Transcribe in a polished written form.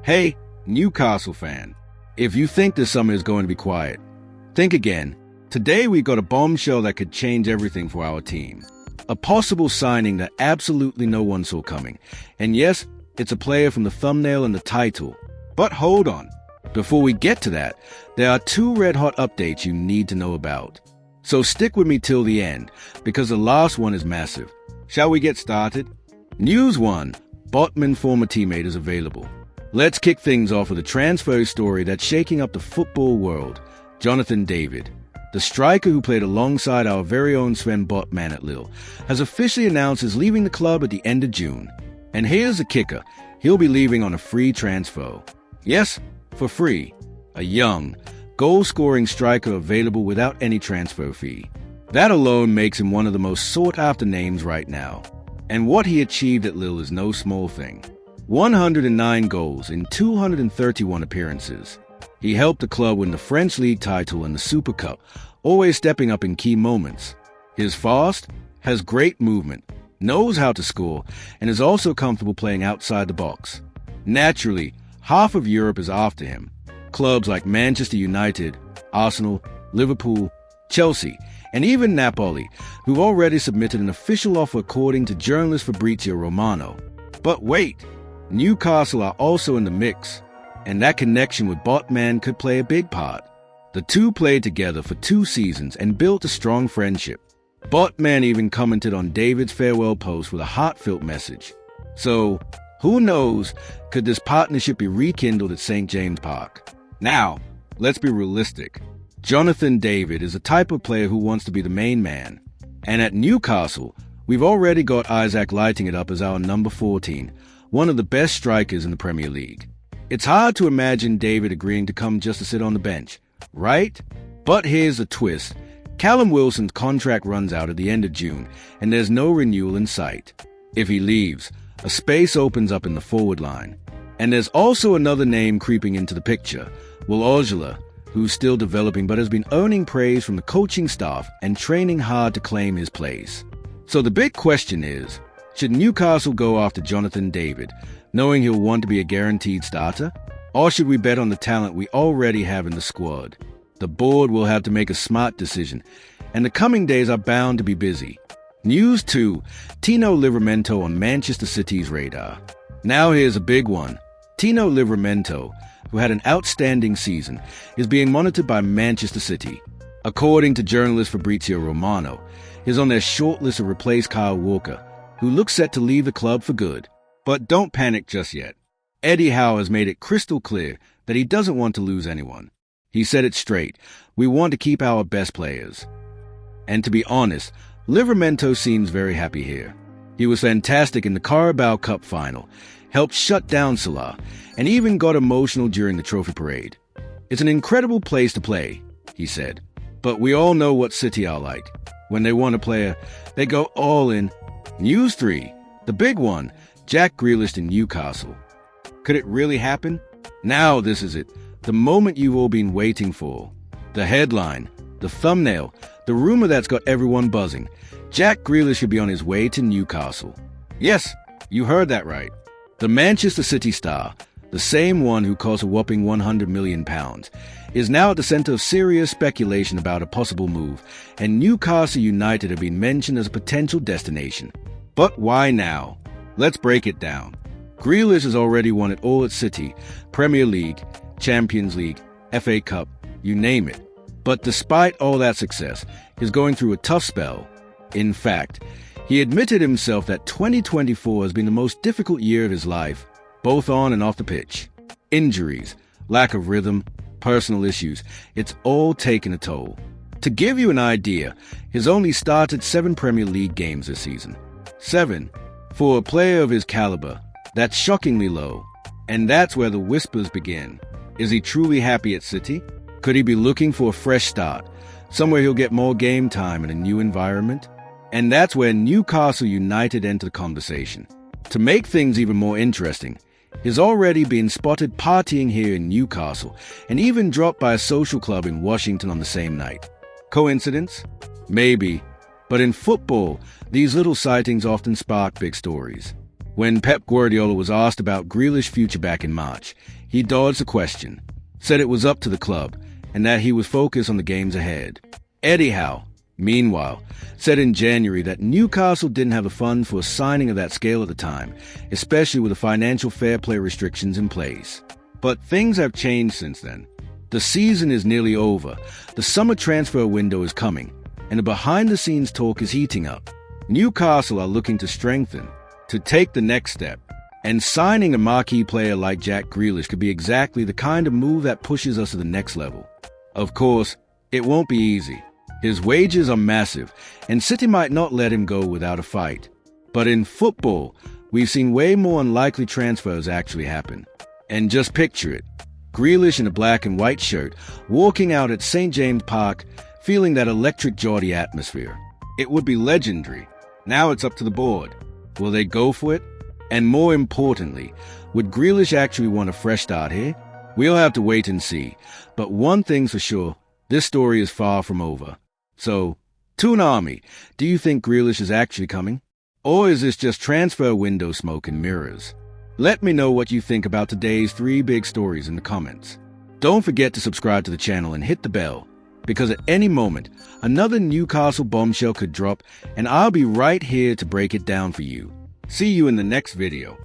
Hey, Newcastle fan, if you think this summer is going to be quiet, think again. Today we got a bombshell that could change everything for our team. A possible signing that absolutely no one saw coming. And yes, it's a player from the thumbnail and the title. But hold on. Before we get to that, there are two red-hot updates you need to know about. So stick with me till the end, because the last one is massive. Shall we get started? News 1. Botman former teammate is available. Let's kick things off with a transfer story that's shaking up the football world. Jonathan David, the striker who played alongside our very own Sven Botman at Lille, has officially announced his leaving the club at the end of June. And here's the kicker. He'll be leaving on a free transfer. Yes, for free. A young, goal-scoring striker available without any transfer fee. That alone makes him one of the most sought-after names right now. And what he achieved at Lille is no small thing. 109 goals in 231 appearances. He helped the club win the French League title and the Super Cup, always stepping up in key moments. He's fast, has great movement, knows how to score, and is also comfortable playing outside the box. Naturally, half of Europe is after him. Clubs like Manchester United, Arsenal, Liverpool, Chelsea, and even Napoli, who've already submitted an official offer according to journalist Fabrizio Romano. But wait! Newcastle are also in the mix, and that connection with Botman could play a big part. The two played together for 2 seasons and built a strong friendship. Botman even commented on David's farewell post with a heartfelt message. So, who knows, could this partnership be rekindled at St. James Park? Now, let's be realistic. Jonathan David is the type of player who wants to be the main man. And at Newcastle, we've already got Isaac lighting it up as our number 14, one of the best strikers in the Premier League. It's hard to imagine David agreeing to come just to sit on the bench, right? But here's the twist. Callum Wilson's contract runs out at the end of June, and there's no renewal in sight. If he leaves, a space opens up in the forward line. And there's also another name creeping into the picture, Will Ojala, who's still developing but has been earning praise from the coaching staff and training hard to claim his place. So the big question is, should Newcastle go after Jonathan David, knowing he'll want to be a guaranteed starter? Or should we bet on the talent we already have in the squad? The board will have to make a smart decision, and the coming days are bound to be busy. News 2. Tino Livramento on Manchester City's radar. Now here's a big one. Tino Livramento, who had an outstanding season, is being monitored by Manchester City. According to journalist Fabrizio Romano, he's on their shortlist to replace Kyle Walker, who looks set to leave the club for good. But don't panic just yet. Eddie Howe has made it crystal clear that he doesn't want to lose anyone. He said it straight. We want to keep our best players. And to be honest, Livramento seems very happy here. He was fantastic in the Carabao Cup final, helped shut down Salah, and even got emotional during the trophy parade. It's an incredible place to play, he said. But we all know what City are like. When they want a player, they go all in. News 3. The big one. Jack Grealish in Newcastle. Could it really happen? Now this is it. The moment you've all been waiting for. The headline. The thumbnail. The rumor that's got everyone buzzing. Jack Grealish should be on his way to Newcastle. Yes, you heard that right. The Manchester City star, the same one who cost a whopping £100 million, is now at the center of serious speculation about a possible move, and Newcastle United have been mentioned as a potential destination. But why now? Let's break it down. Grealish has already won it all at City, Premier League, Champions League, FA Cup, you name it. But despite all that success, he's going through a tough spell. In fact, he admitted himself that 2024 has been the most difficult year of his life, both on and off the pitch. Injuries, lack of rhythm, personal issues, it's all taken a toll. To give you an idea, he's only started 7 Premier League games this season. 7. For a player of his caliber, that's shockingly low. And that's where the whispers begin. Is he truly happy at City? Could he be looking for a fresh start, somewhere he'll get more game time in a new environment? And that's where Newcastle United enter the conversation. To make things even more interesting, he's already been spotted partying here in Newcastle and even dropped by a social club in Washington on the same night. Coincidence? Maybe. But in football, these little sightings often spark big stories. When Pep Guardiola was asked about Grealish's future back in March, he dodged the question, said it was up to the club, and that he was focused on the games ahead. Eddie Howe, meanwhile, said in January that Newcastle didn't have the funds for a signing of that scale at the time, especially with the financial fair play restrictions in place. But things have changed since then. The season is nearly over, the summer transfer window is coming, and the behind-the-scenes talk is heating up. Newcastle are looking to strengthen, to take the next step, and signing a marquee player like Jack Grealish could be exactly the kind of move that pushes us to the next level. Of course, it won't be easy. His wages are massive, and City might not let him go without a fight. But in football, we've seen way more unlikely transfers actually happen. And just picture it, Grealish in a black and white shirt, walking out at St. James Park, feeling that electric Geordie atmosphere. It would be legendary. Now it's up to the board. Will they go for it? And more importantly, would Grealish actually want a fresh start here? We'll have to wait and see. But one thing's for sure, this story is far from over. So, Toon Army, do you think Grealish is actually coming? Or is this just transfer window smoke and mirrors? Let me know what you think about today's 3 big stories in the comments. Don't forget to subscribe to the channel and hit the bell, because at any moment, another Newcastle bombshell could drop, and I'll be right here to break it down for you. See you in the next video.